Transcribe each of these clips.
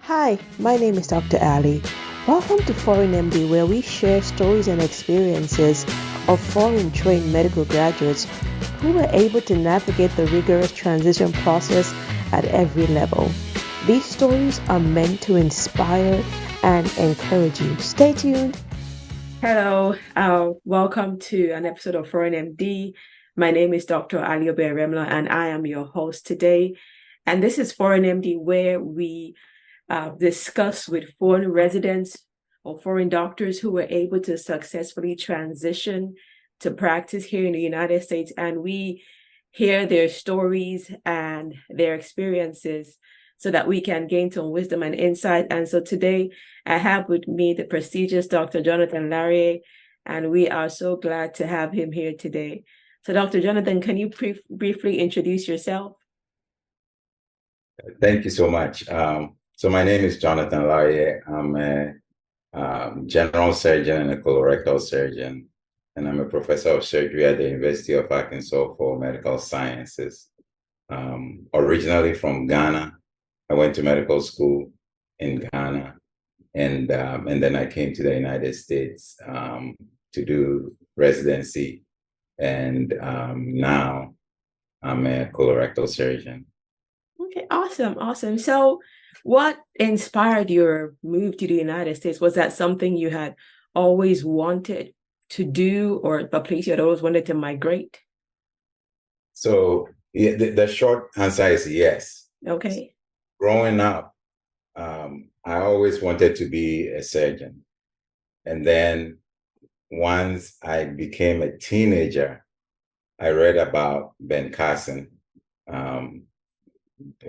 Hi, my name is Dr. Ali. Welcome to Foreign MD, where we share stories and experiences of foreign trained medical graduates who were able to navigate the rigorous transition process at every level. These stories are meant to inspire and encourage you. Stay tuned. Hello, welcome to an episode of Foreign MD. My name is Dr. Laryea, and I am your host today. And this is Foreign MD, where we discuss with foreign residents or foreign doctors who were able to successfully transition to practice here in the United States. And we hear their stories and their experiences so that we can gain some wisdom and insight. And so today I have with me the prestigious Dr. Jonathan Laryea, and we are so glad to have him here today. So Dr. Jonathan, can you briefly introduce yourself? Thank you so much. So my name is Jonathan Laryea. I'm a general surgeon and a colorectal surgeon, and I'm a professor of surgery at the University of Arkansas for Medical Sciences. Originally from Ghana, I went to medical school in Ghana, and then I came to the United States to do residency, and now I'm a colorectal surgeon. Okay, awesome. So what inspired your move to the United States? Was that something you had always wanted to do, or a place you had always wanted to migrate? So yeah, the short answer is yes. Okay. Growing up, I always wanted to be a surgeon. And then once I became a teenager, I read about Ben Carson, um,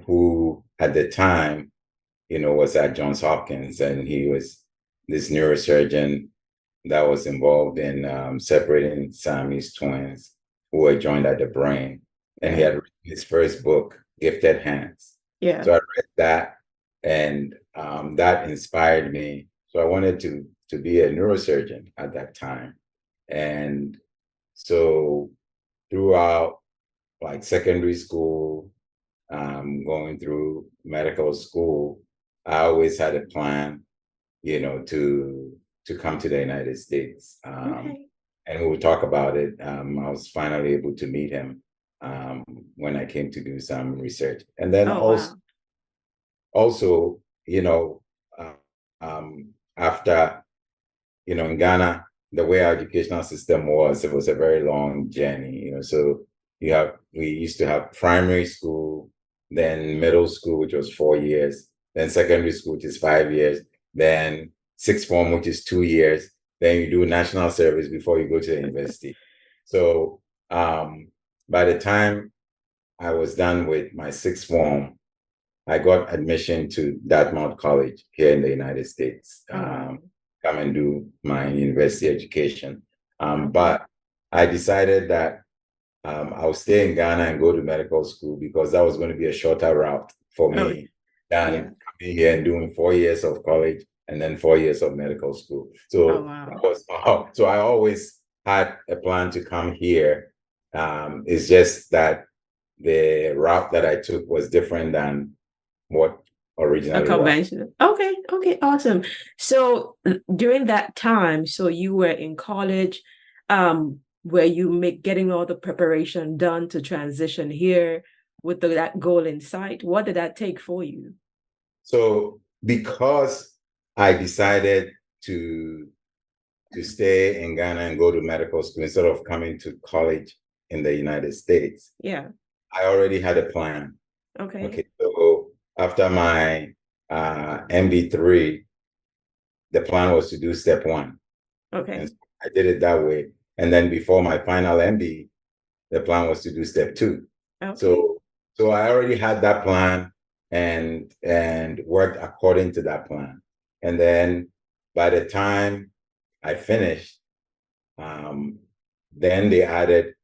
who at the time, was at Johns Hopkins, and he was this neurosurgeon that was involved in separating Siamese twins who were joined at the brain. And he had written his first book, Gifted Hands. Yeah. So I read that, and that inspired me. So I wanted to be a neurosurgeon at that time. And so throughout like secondary school, going through medical school, I always had a plan, to come to the United States. Okay. And we would talk about it. I was finally able to meet him when I came to do some research. And then Wow. also, uh, after, in Ghana, the way our educational system was, it was a very long journey, so we used to have primary school, then middle school, which was 4 years, then secondary school, which is 5 years, then sixth form, which is 2 years, then you do national service before you go to the university. So by the time I was done with my sixth form, I got admission to Dartmouth College here in the United States. Come and do my university education. But I decided that I'll stay in Ghana and go to medical school because that was going to be a shorter route for me than coming here and doing 4 years of college and then 4 years of medical school. So so I always had a plan to come here. It's just that the route that I took was different than what originally a convention. Okay, awesome. So during that time, so you were in college, were you getting all the preparation done to transition here with that goal in sight? What did that take for you? So because I decided to stay in Ghana and go to medical school instead of coming to college in the United States, I already had a plan. Okay. So after my MB3, the plan was to do step 1. Okay. And so I did it that way. And then before my final MB, the plan was to do step 2. Okay. So I already had that plan and worked according to that plan. And then by the time I finished, then they added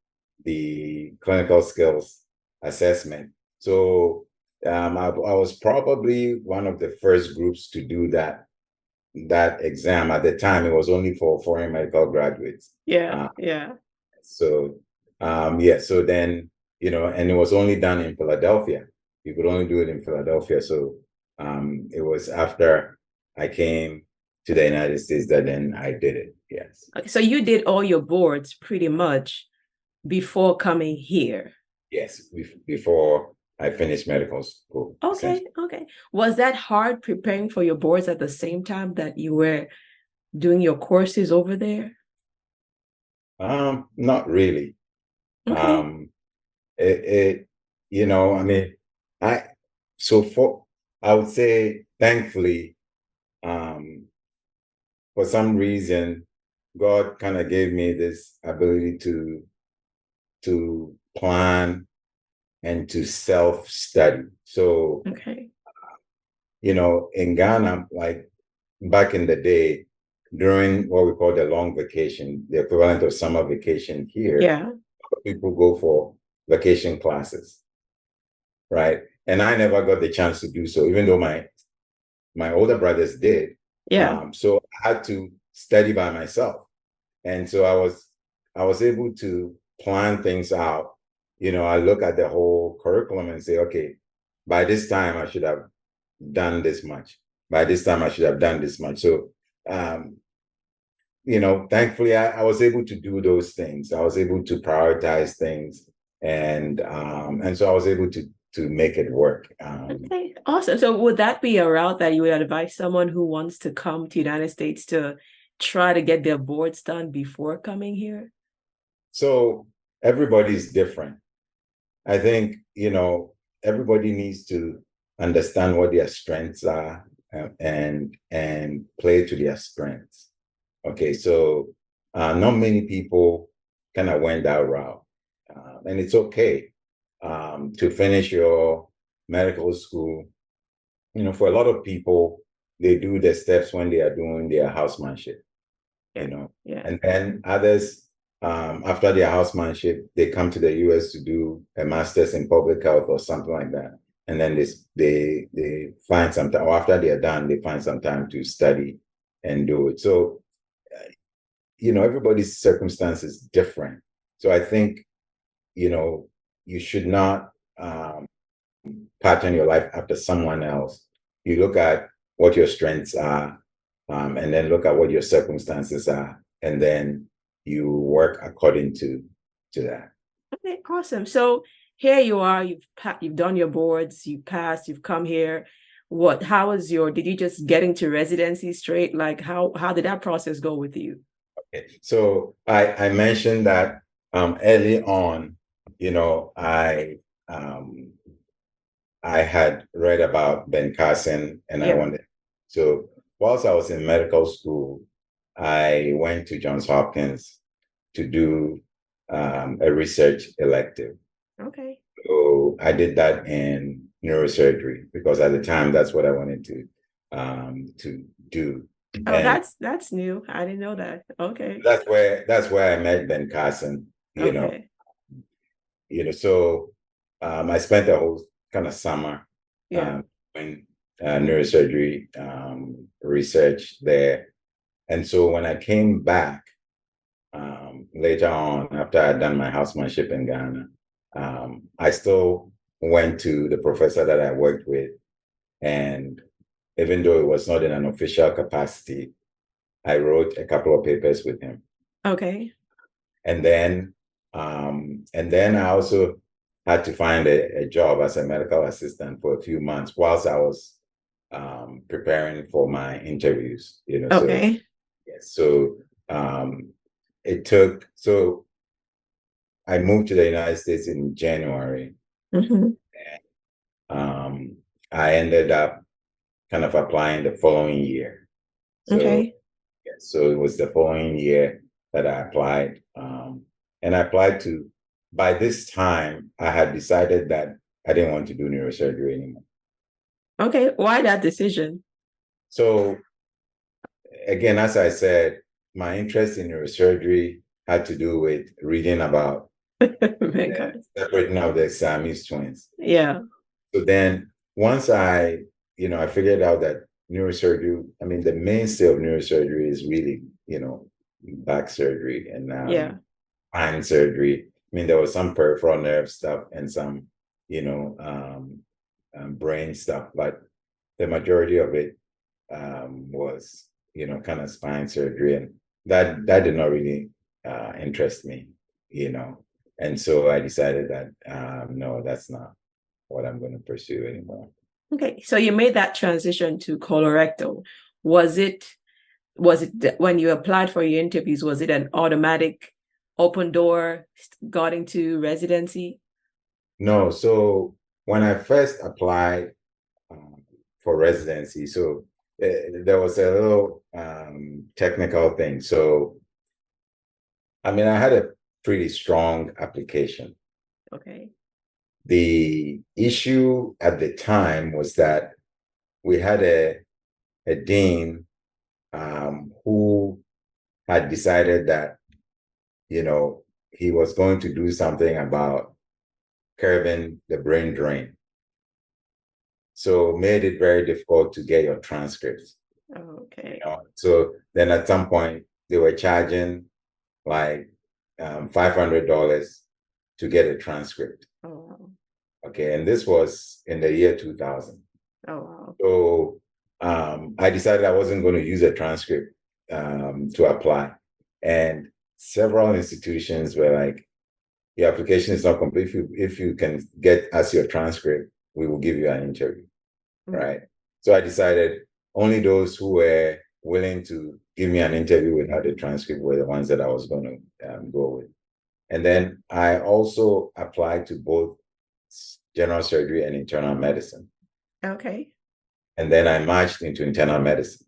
the clinical skills assessment. So I was probably one of the first groups to do that exam. At the time, it was only for foreign medical graduates. So so then, and it was only done in Philadelphia. You could only do it in Philadelphia. So It was after I came to the United States that then I did it. Yes. Okay, so you did all your boards pretty much before coming here. Yes, before I finished medical school. Okay, okay. Was that hard preparing for your boards at the same time that you were doing your courses over there? Not really. Okay. Um, it I mean, I so for I would say thankfully, um, for some reason, God kind of gave me this ability to plan and to self-study. So, Okay. in Ghana, like back in the day, during what we call the long vacation, the equivalent of summer vacation here, Yeah. people go for vacation classes, right? And I never got the chance to do so, even though my older brothers did. Yeah. So I had to study by myself. And so I was able to plan things out. I look at the whole curriculum and say, okay, by this time I should have done this much. By this time I should have done this much. So thankfully I was able to do those things. I was able to prioritize things, and so I was able to make it work. Okay. Awesome. So would that be a route that you would advise someone who wants to come to the United States to try to get their boards done before coming here? So everybody's different. I think, everybody needs to understand what their strengths are, and play to their strengths. Okay, so not many people kind of went that route, and it's okay to finish your medical school. For a lot of people, they do the steps when they are doing their housemanship, Yeah. Yeah. and then others, after their housemanship, they come to the US to do a master's in public health or something like that. And then they find some time, or after they're done, they find some time to study and do it. So, everybody's circumstance is different. So I think, you should not pattern your life after someone else. You look at what your strengths are, and then look at what your circumstances are, and then you work according to that. Okay, awesome. So here you are, you've done your boards, you passed, you've come here. How was did you just get into residency straight? Like how did that process go with you? Okay. So I mentioned that early on, um, I had read about Ben Carson, and I Yeah. wanted. So whilst I was in medical school, I went to Johns Hopkins to do a research elective. Okay. So I did that in neurosurgery because at the time that's what I wanted to do. Oh, And that's new. I didn't know that. Okay. that's where I met Ben Carson. Okay. So I spent a whole kind of summer Yeah. doing neurosurgery research there. And so when I came back later on, after I'd done my housemanship in Ghana, I still went to the professor that I worked with. And even though it was not in an official capacity, I wrote a couple of papers with him. Okay. And then I also had to find a job as a medical assistant for a few months whilst I was preparing for my interviews. So Okay. yes, so so I moved to the United States in January. Mm-hmm. Um, I ended up kind of applying the following year. So Okay. yes, so it was the following year that I applied. And I applied by this time, I had decided that I didn't want to do neurosurgery anymore. Okay. Why that decision? So again, as I said, my interest in neurosurgery had to do with reading about Because separating out the Siamese twins. yeah. So then once I figured out that neurosurgery, I mean, the mainstay of neurosurgery is really, back surgery and Yeah. spine surgery. I mean, there was some peripheral nerve stuff and some, you know, brain stuff, but the majority of it was, kind of spine surgery, and that did not really interest me, and so I decided that no, that's not what I'm going to pursue anymore. Okay, so you made that transition to colorectal. Was it when you applied for your interviews, was it an automatic open door, got into residency? No, so when I first applied for residency, so there was a little technical thing. So, I mean, I had a pretty strong application. Okay. The issue at the time was that we had a dean who had decided that, he was going to do something about curbing the brain drain. So made it very difficult to get your transcripts. Okay. So then at some point they were charging like $500 to get a transcript. Oh, wow. Okay, and this was in the year 2000. Oh, wow. So I decided I wasn't going to use a transcript to apply, and several institutions were like, "Your application is not complete. If you can get us your transcript, we will give you an interview." Right. So I decided only those who were willing to give me an interview without a transcript were the ones that I was going to go with. And then I also applied to both general surgery and internal medicine. Okay. And then I marched into internal medicine.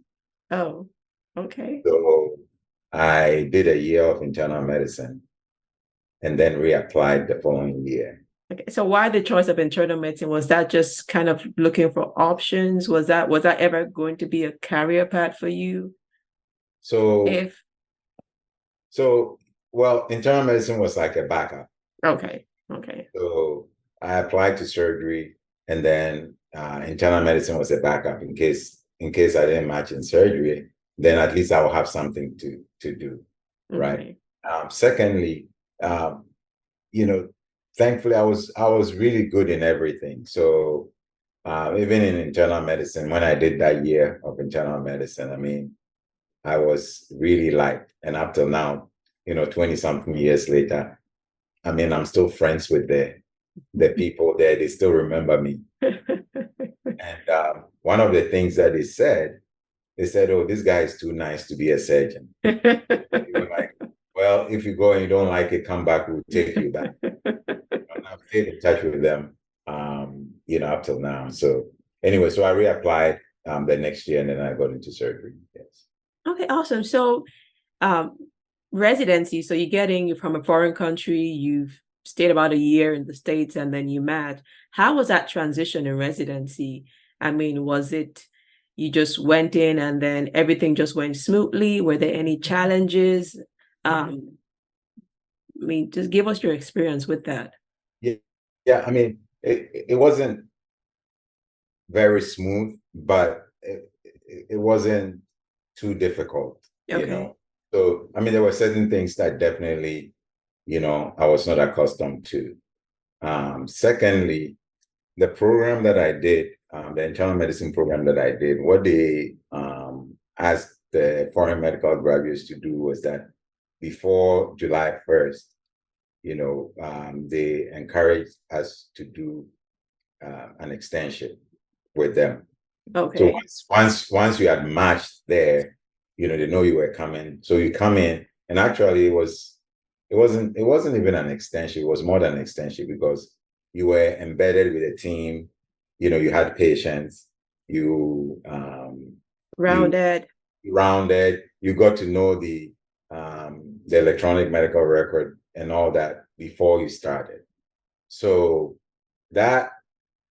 Oh, okay. So I did a year of internal medicine and then reapplied the following year. Okay. So why the choice of internal medicine? Was that just kind of looking for options? Was that ever going to be a career path for you? So If well, internal medicine was like a backup. Okay. Okay. So I applied to surgery, and then internal medicine was a backup in case I didn't match in surgery. Then at least I will have something to do, right? Okay. Secondly, um, thankfully I was really good in everything. So even in internal medicine, when I did that year of internal medicine, I mean, I was really liked, and up till now, 20 something years later, I mean, I'm still friends with the people there. They still remember me. And one of the things that they said, "Oh, this guy is too nice to be a surgeon." You were like, "Well, if you go and you don't like it, come back. We'll take you back." And I've stayed in touch with them, up till now. So anyway, so I reapplied the next year, and then I got into surgery. Yes. Okay, awesome. So, um, residency. So you're from a foreign country. You've stayed about a year in the States, and then you met. How was that transition in residency? I mean, was it you just went in and then everything just went smoothly? Were there any challenges? I mean, just give us your experience with that. Yeah, yeah. I mean, it wasn't very smooth, but it wasn't too difficult, Okay. So, I mean, there were certain things that definitely, I was not accustomed to. Secondly, the program that I did, the internal medicine program that I did, what they asked the foreign medical graduates to do was that before July 1st, they encouraged us to do an extension with them. So Okay. once you had matched there, they know you were coming. So you come in, and actually it wasn't even an extension. It was more than an extension because you were embedded with a team. You had patients. You Rounded. rounded. You got to know the electronic medical record and all that before you started. So that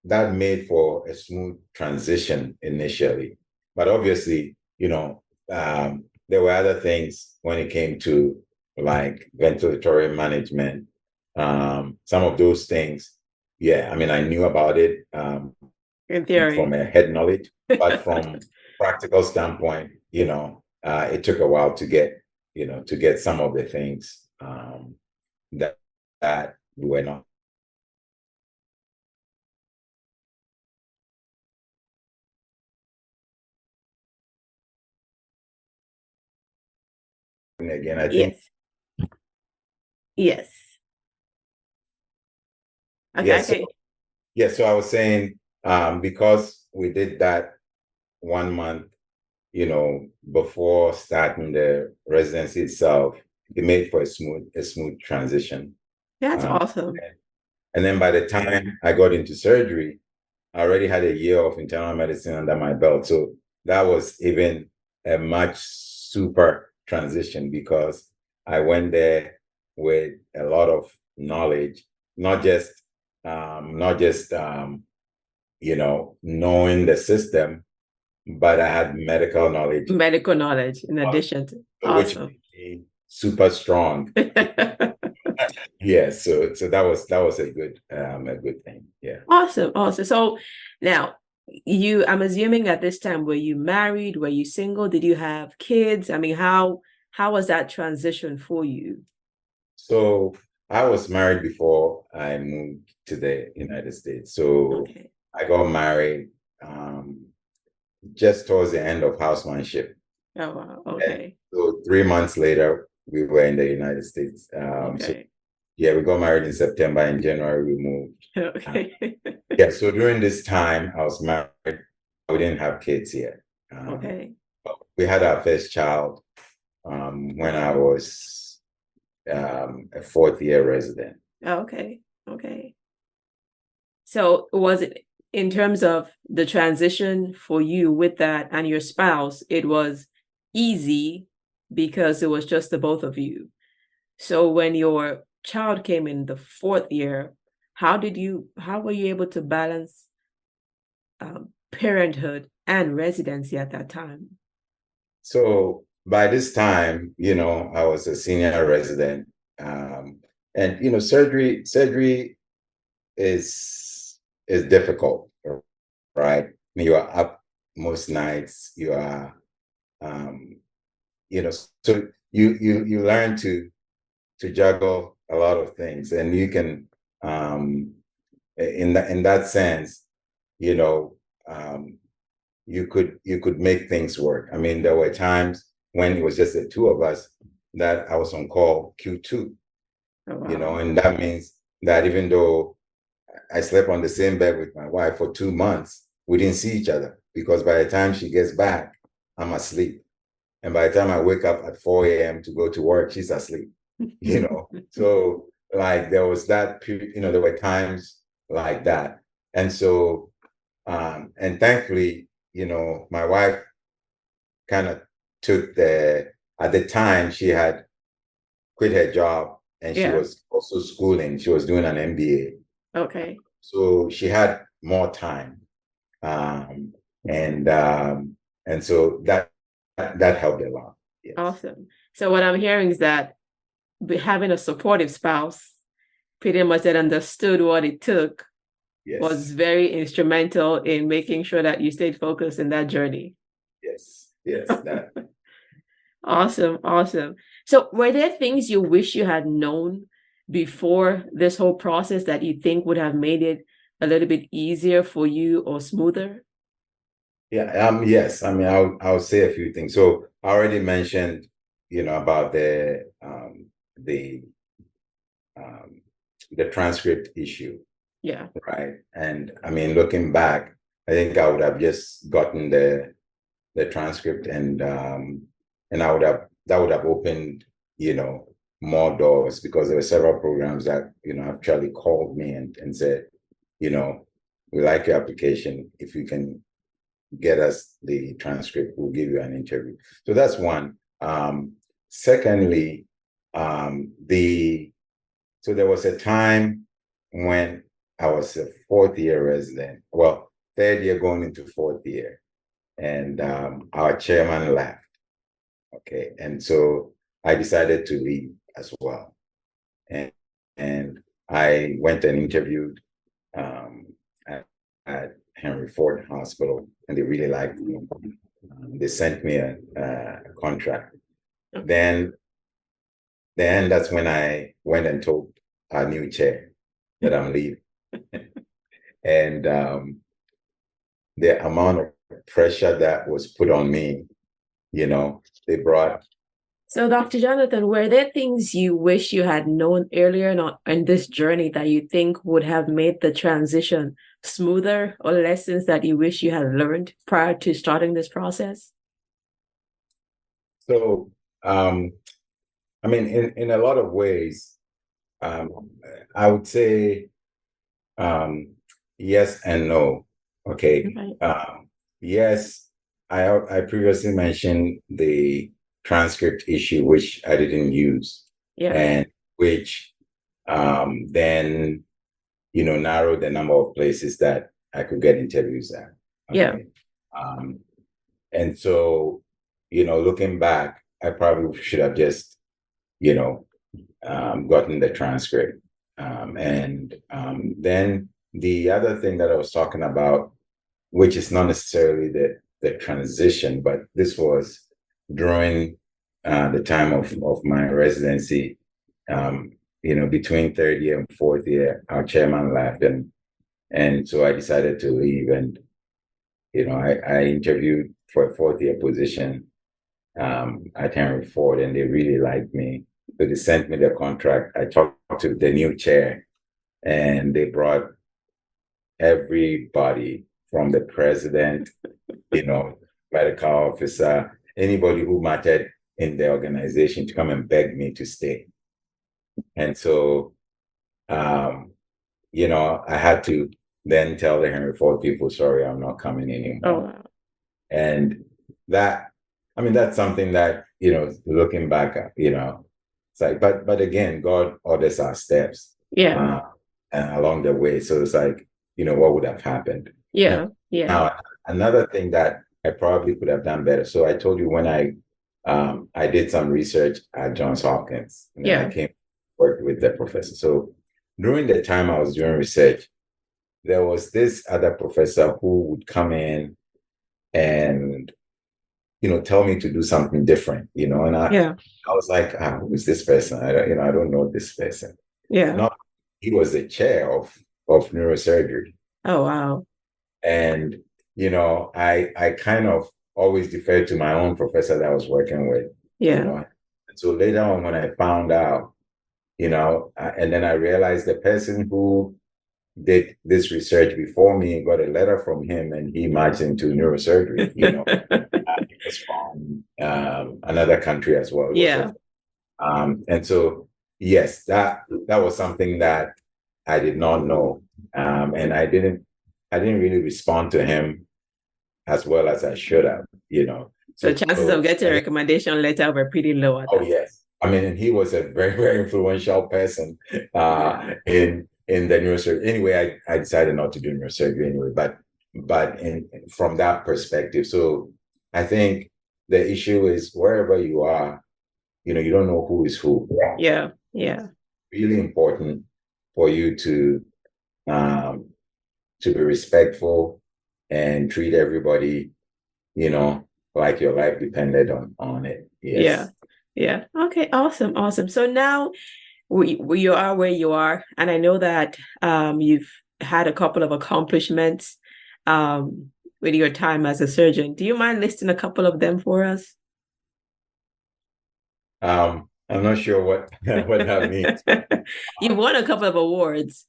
made for a smooth transition initially. But obviously, there were other things when it came to like ventilatory management. Some of those things, yeah, I mean, I knew about it In from theory. a head knowledge, but from practical standpoint, it took a while to get some of the things that we were not me again. I think, Yes. Yes. Okay, yes. okay. So I was saying, because we did that 1 month, before starting the residency itself, it made for a smooth transition. That's Um, awesome. and then by the time I got into surgery, I already had a year of internal medicine under my belt. So that was even a much super transition because I went there with a lot of knowledge, not just knowing the system, but I had medical knowledge, Medical knowledge in addition to which awesome. made me super strong. Yeah, so that was a good thing. Yeah. Awesome, awesome. So now I'm assuming at this time, were you married? Were you single? Did you have kids? I mean, how was that transition for you? So I was married before I moved to the United States. So Okay. I got married just towards the end of housemanship. Oh wow. And Okay. so 3 months later, we were in the United States. So Okay. yeah, we got married in September. In January, we moved. Okay. Yeah, so during this time, I was married. We didn't have kids yet. Okay. We had our first child when I was a fourth-year resident. Okay. Okay. So was it in terms of the transition for you with that and your spouse, it was easy because it was just the both of you. So when your child came in the fourth year, how were you able to balance parenthood and residency at that time? So by this time, I was a senior resident, and surgery is difficult, right? I mean, you are up most nights. You are, so you learn to juggle a lot of things, and you can, in that sense, you know, um, you could make things work. I mean, there were times when it was just the two of us that I was on call Q2, Oh, wow. and that means that even though I slept on the same bed with my wife for 2 months, we didn't see each other because by the time she gets back, I'm asleep. And by the time I wake up at 4 a.m. to go to work, she's asleep, So like there was that period, there were times like that. And so, and thankfully, my wife kind of at the time she had quit her job and she Yeah. was also schooling. She was doing an MBA. Okay. So she had more time. Um, and so that helped a lot. Yes. Awesome. So what I'm hearing is that having a supportive spouse pretty much that understood what it took was Yes. very instrumental in making sure that you stayed focused in that journey. Yes. That. Awesome. Awesome. So were there things you wish you had known before this whole process that you think would have made it a little bit easier for you or smoother? Yeah. Yes. I mean, I'll say a few things. So I already mentioned, about the um, the transcript issue. Yeah. Right. And I mean, looking back, I think I would have just gotten the transcript and that would have opened, more doors because there were several programs that, actually called me and said, we like your application. If you can get us the transcript, we'll give you an interview. So that's one. Secondly, so there was a time when I was a fourth-year resident, well, third year going into fourth year, and our chairman left. Okay, and so I decided to leave as well, and I went and interviewed um, at Henry Ford Hospital, and they really liked me. They sent me a contract. Then that's when I went and told our new chair that I'm leaving. And the amount of pressure that was put on me, they brought So, Dr. Jonathan, were there things you wish you had known earlier in this journey that you think would have made the transition smoother, or lessons that you wish you had learned prior to starting this process? So, I mean, in a lot of ways, I would say yes and no. Okay. Right. Yes, I previously mentioned the transcript issue, which I didn't use, Yeah. and which then narrowed the number of places that I could get interviews at. Yeah. Okay. And so, looking back, I probably should have just, gotten the transcript. And then the other thing that I was talking about, which is not necessarily the transition, but this was during the time of my residency. Between third year and fourth year, our chairman left, and so I decided to leave. And I interviewed for a fourth year position at Henry Ford, and they really liked me. So they sent me the contract. I talked to the new chair, and they brought everybody from the president, medical officer, anybody who mattered in the organization to come and beg me to stay. And so, I had to then tell the Henry Ford people, sorry, I'm not coming anymore. Oh, wow. And that's something that, looking back, it's like, but again, God orders our steps. Yeah. Along the way. So it's like, what would have happened? Yeah. Yeah. Now, another thing that I probably could have done better. So I told you when I did some research at Johns Hopkins, and then I worked with the professor. So during the time I was doing research, there was this other professor who would come in and tell me to do something different, and I was like, who is this person? I don't know this person. Yeah. Not, he was the chair of neurosurgery. Oh, wow. And I kind of always deferred to my own professor that I was working with. Yeah. And so later on, when I found out, and then I realized the person who did this research before me got a letter from him, and he marched into neurosurgery. He was from another country as well. Yeah. And so, yes, that was something that I did not know, and I didn't really respond to him as well as I should have. So chances of getting a recommendation letter were pretty low. Oh yes, I mean, he was a very, very influential person in the neurosurgery. Anyway, I decided not to do neurosurgery anyway. But from that perspective, so I think the issue is wherever you are, you don't know who is who. Yeah, yeah. Really important for you to be respectful and treat everybody, like your life depended on it. Yes. Yeah. Okay. Awesome. So now you are where you are, and I know that you've had a couple of accomplishments with your time as a surgeon. Do you mind listing a couple of them for us? I'm not sure what that means. You won a couple of awards,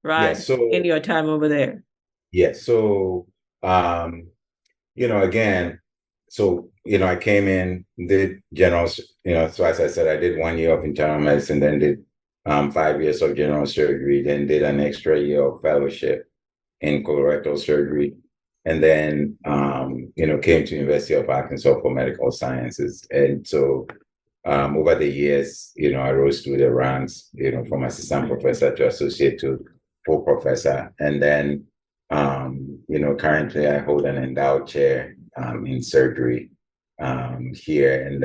right? Yeah, so in your time over there. Yeah. So again, so I came in, did general, so as I said, I did 1 year of internal medicine, then did 5 years of general surgery, then did an extra year of fellowship in colorectal surgery, and then came to University of Arkansas for medical sciences. And so over the years, I rose through the ranks, from assistant professor to associate to full professor. And then currently I hold an endowed chair in surgery here, and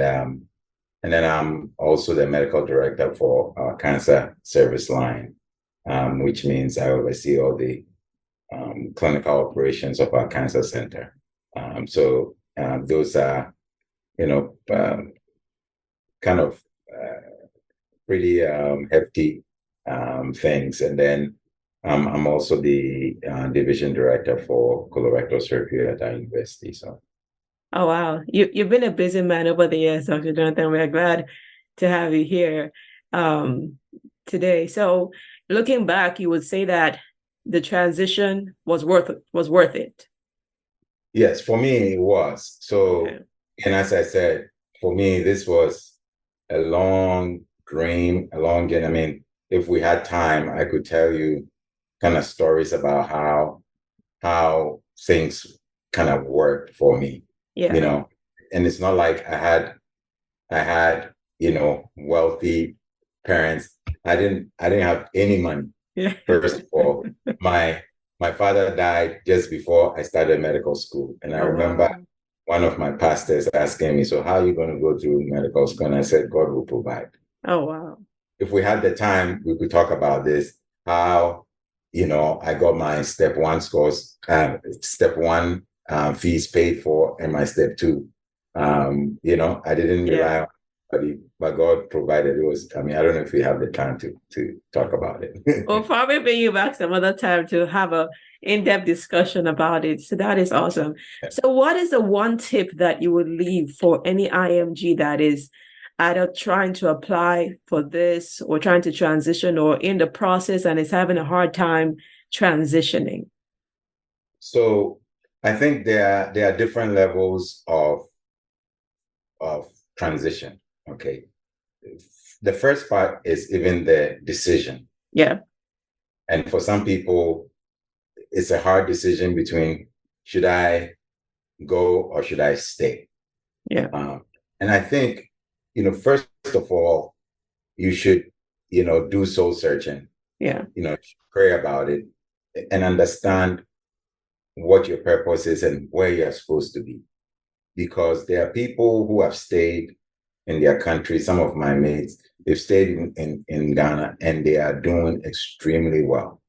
then I'm also the medical director for our cancer service line, which means I oversee all the clinical operations of our cancer center. So those are, kind of pretty hefty things. And then I'm also the division director for colorectal surgery at our university. So Oh, wow. You've been a busy man over the years, Dr. Jonathan. We're glad to have you here today. So looking back, you would say that the transition was worth it. Yes, for me it was. So, Okay. and as I said, for me this was a long dream, a long journey. I mean, if we had time, I could tell you kind of stories about how things kind of worked for me, you Yeah. know. And it's not like I had, wealthy parents. I didn't have any money. Yeah. First of all, my my father died just before I started medical school. And I Oh, remember wow. one of my pastors asking me, so how are you going to go through medical school? And I said, God will provide. Oh, wow. If we had the time, we could talk about this, how, I got my step one scores, step one fees paid for, and my step two. I didn't rely Yeah. on anybody, but God provided. It was, I mean, I don't know if we have the time to talk about We'll it. probably bring you back some other time to have a in-depth discussion about it. So that is awesome. So what is the one tip that you would leave for any IMG that is either trying to apply for this or trying to transition or in the process and is having a hard time transitioning? So I think there are different levels of transition. Okay. The first part is even the decision. Yeah. And for some people, it's a hard decision between should I go or should I stay? Yeah. And I think, first of all, you should, do soul searching, Yeah. pray about it and understand what your purpose is and where you're supposed to be. Because there are people who have stayed in their country. Some of my mates, they've stayed in Ghana and they are doing extremely well.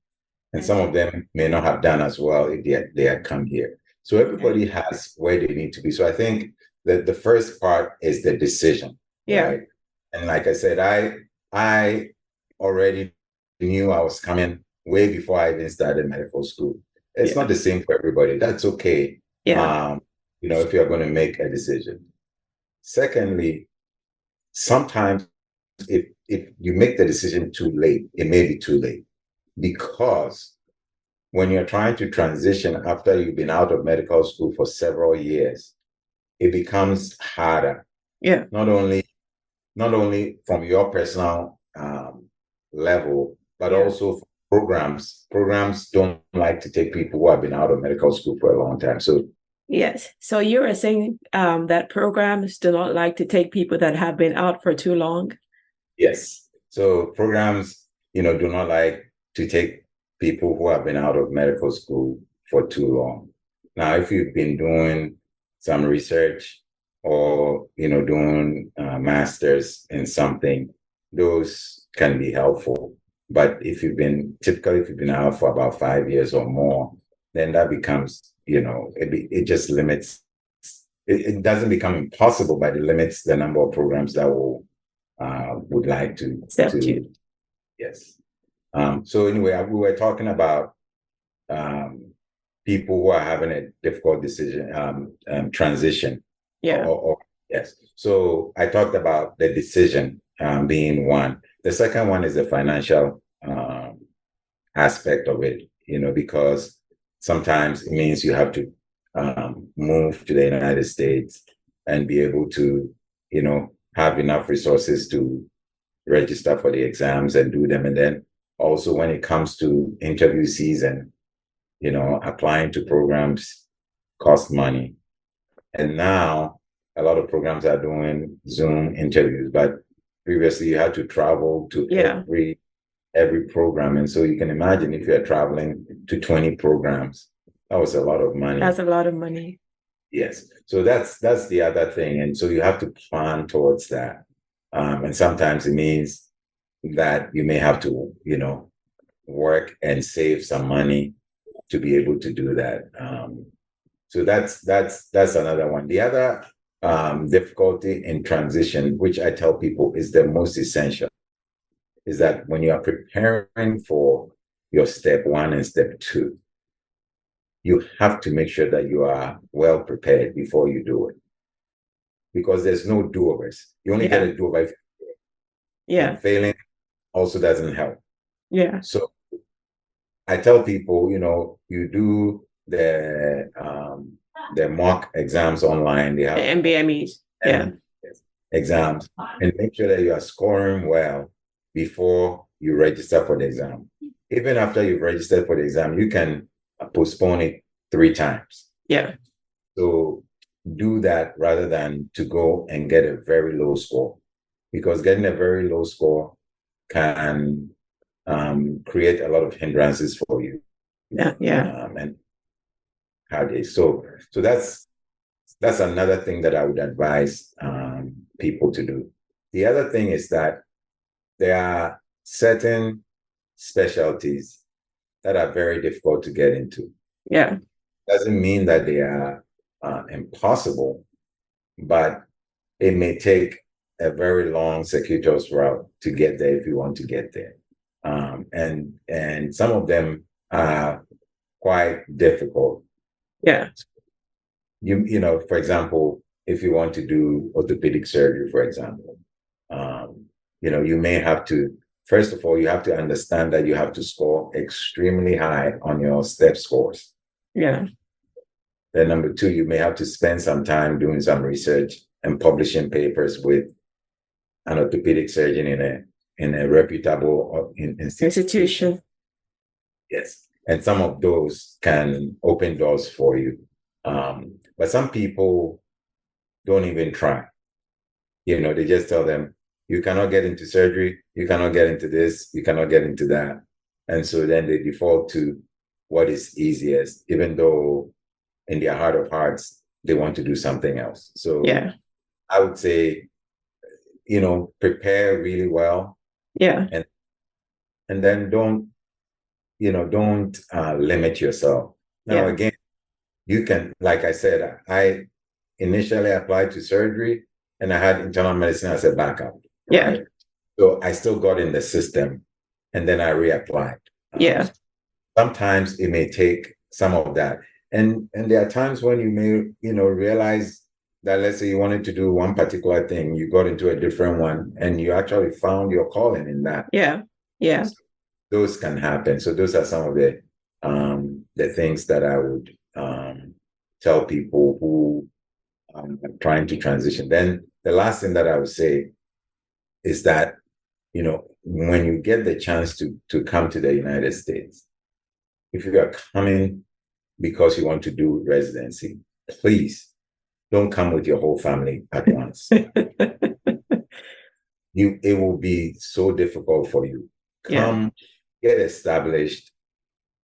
And some of them may not have done as well if they had come here. So everybody has where they need to be. So I think that the first part is the decision, Yeah. right? And like I said, I already knew I was coming way before I even started medical school. It's Yeah. not the same for everybody. That's okay. Yeah. If you're going to make a decision. Secondly, sometimes if you make the decision too late, it may be too late because when you're trying to transition after you've been out of medical school for several years, it becomes harder. Yeah. Not only from your personal level, but also programs. Programs don't like to take people who have been out of medical school for a long time. So yes. So you were saying that programs do not like to take people that have been out for too long? yes. So programs, do not like to take people who have been out of medical school for too long. Now, if you've been doing some research or, doing masters in something, those can be helpful. But if you've been out for about 5 years or more, then that becomes, it just limits. It doesn't become impossible, but it limits the number of programs that would like to Accept you. yes. So anyway, we were talking about people who are having a difficult decision transition. Yeah. Yes. So I talked about the decision being one. The second one is the financial aspect of it. Because sometimes it means you have to move to the United States and be able to, have enough resources to register for the exams and do them. And then also when it comes to interview season, applying to programs cost money. And now a lot of programs are doing Zoom interviews, but previously you had to travel to every program. And so you can imagine if you're traveling to 20 programs, that was a lot of money. That's a lot of money. Yes. So that's the other thing. And so you have to plan towards that. And sometimes it means that you may have to, work and save some money to be able to do that. So that's another one. The other difficulty in transition, which I tell people is the most essential, is that when you are preparing for your step one and step two, you have to make sure that you are well prepared before you do it. Because there's no do-overs. You only get a do-over if and failing also doesn't help. Yeah. So I tell people, you do the mock exams online. They have MBMEs. Yeah. Exams, and make sure that you are scoring well before you register for the exam. Even after you've registered for the exam, you can postpone it 3 times. Yeah. So do that rather than to go and get a very low score, because getting a very low score can create a lot of hindrances for you. And hard days. So that's another thing that I would advise people to do. The other thing is that there are certain specialties that are very difficult to get into. Yeah. Doesn't mean that they are impossible, but it may take a very long circuitous route to get there if you want to get there. And some of them are quite difficult. Yeah. For example, if you want to do orthopedic surgery, for example, you may have to, first of all, you have to understand that you have to score extremely high on your STEP scores. Yeah. Then number 2, you may have to spend some time doing some research and publishing papers with an orthopedic surgeon in a reputable institution. Yes. And some of those can open doors for you. But some people don't even try. They just tell them, you cannot get into surgery, you cannot get into this, you cannot get into that. And so then they default to what is easiest, even though in their heart of hearts, they want to do something else. So I would say, prepare really well. Yeah. And then don't limit yourself. Now, again, you can, like I said, I initially applied to surgery and I had internal medicine as a backup. Yeah. Right? So I still got in the system and then I reapplied. Sometimes it may take some of that. And there are times when you may, realize that, let's say you wanted to do one particular thing, you got into a different one and you actually found your calling in that. Yeah. Yeah. So those can happen. So those are some of the things that I would tell people who are trying to transition. Then the last thing that I would say is that, when you get the chance to come to the United States, if you are coming because you want to do residency, please don't come with your whole family at once. It will be so difficult for you. Come, get established,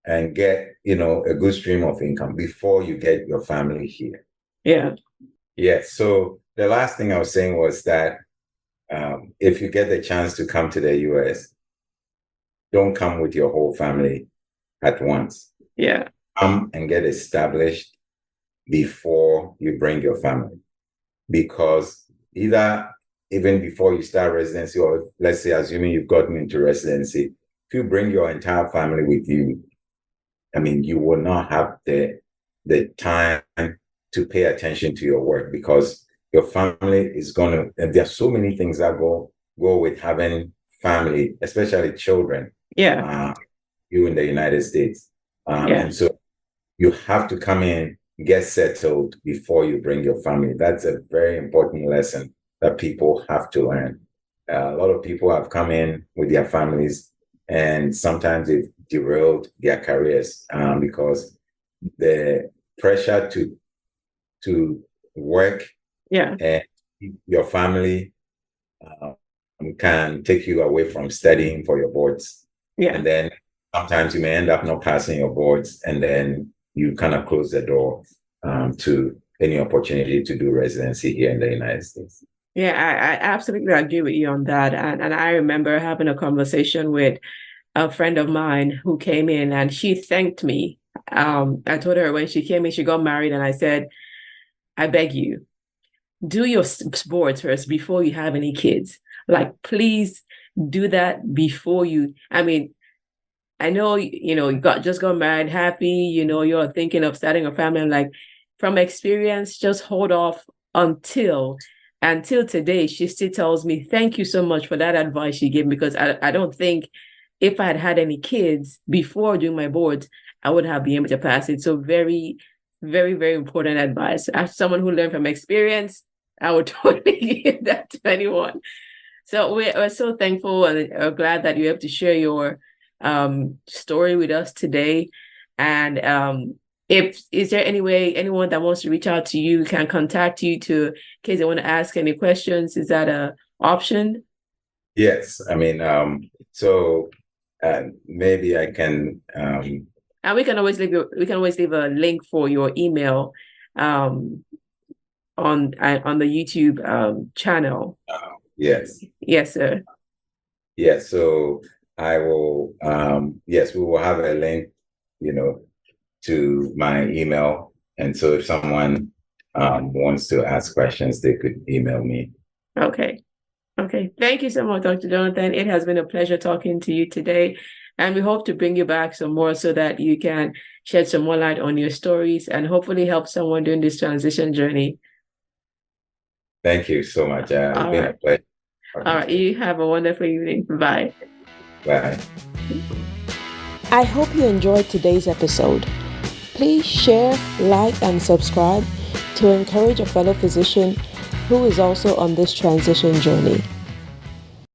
and get, a good stream of income before you get your family here. Yeah. So the last thing I was saying was that if you get the chance to come to the US, don't come with your whole family at once. Come and get established before you bring your family. Because even before you start residency, or let's say, assuming you've gotten into residency, if you bring your entire family with you, you will not have the time to pay attention to your work, because your family is and there are so many things that go with having family, especially children. You in the United States. And so you have to come in, get settled before you bring your family. That's a very important lesson that people have to learn. A lot of people have come in with their families, and sometimes they've derailed their careers because the pressure to work and your family can take you away from studying for your boards. And then sometimes you may end up not passing your boards, and then you kind of close the door to any opportunity to do residency here in the United States. I absolutely agree with you on that. And I remember having a conversation with a friend of mine who came in, and she thanked me. I told her when she came in, she got married, and I said, I beg you, do your boards first before you have any kids. Like, please do that before you. I know, you know, just got married, happy, you know, you're thinking of starting a family. I'm like, from experience, just hold off until today. She still tells me, thank you so much for that advice you gave me, because I don't think if I had any kids before doing my boards, I would have been able to pass it. So very, very, very important advice. As someone who learned from experience, I would totally give that to anyone. So we're so thankful and glad that you're able to share your story with us today. And if is there any way anyone that wants to reach out to you can contact you in case they want to ask any questions? Is that a option? Yes, I mean, so maybe I can. And we can always leave a link for your email on the YouTube channel. Yes. Yes, sir. Yes. So I will. Yes, we will have a link, you know, to my email, and so if someone wants to ask questions, they could email me. Okay. Thank you so much, Dr. Jonathan. It has been a pleasure talking to you today. And we hope to bring you back some more so that you can shed some more light on your stories and hopefully help someone during this transition journey. Thank you so much. It's been a pleasure. All right. You have a wonderful evening. Bye. Bye. I hope you enjoyed today's episode. Please share, like, and subscribe to encourage a fellow physician who is also on this transition journey.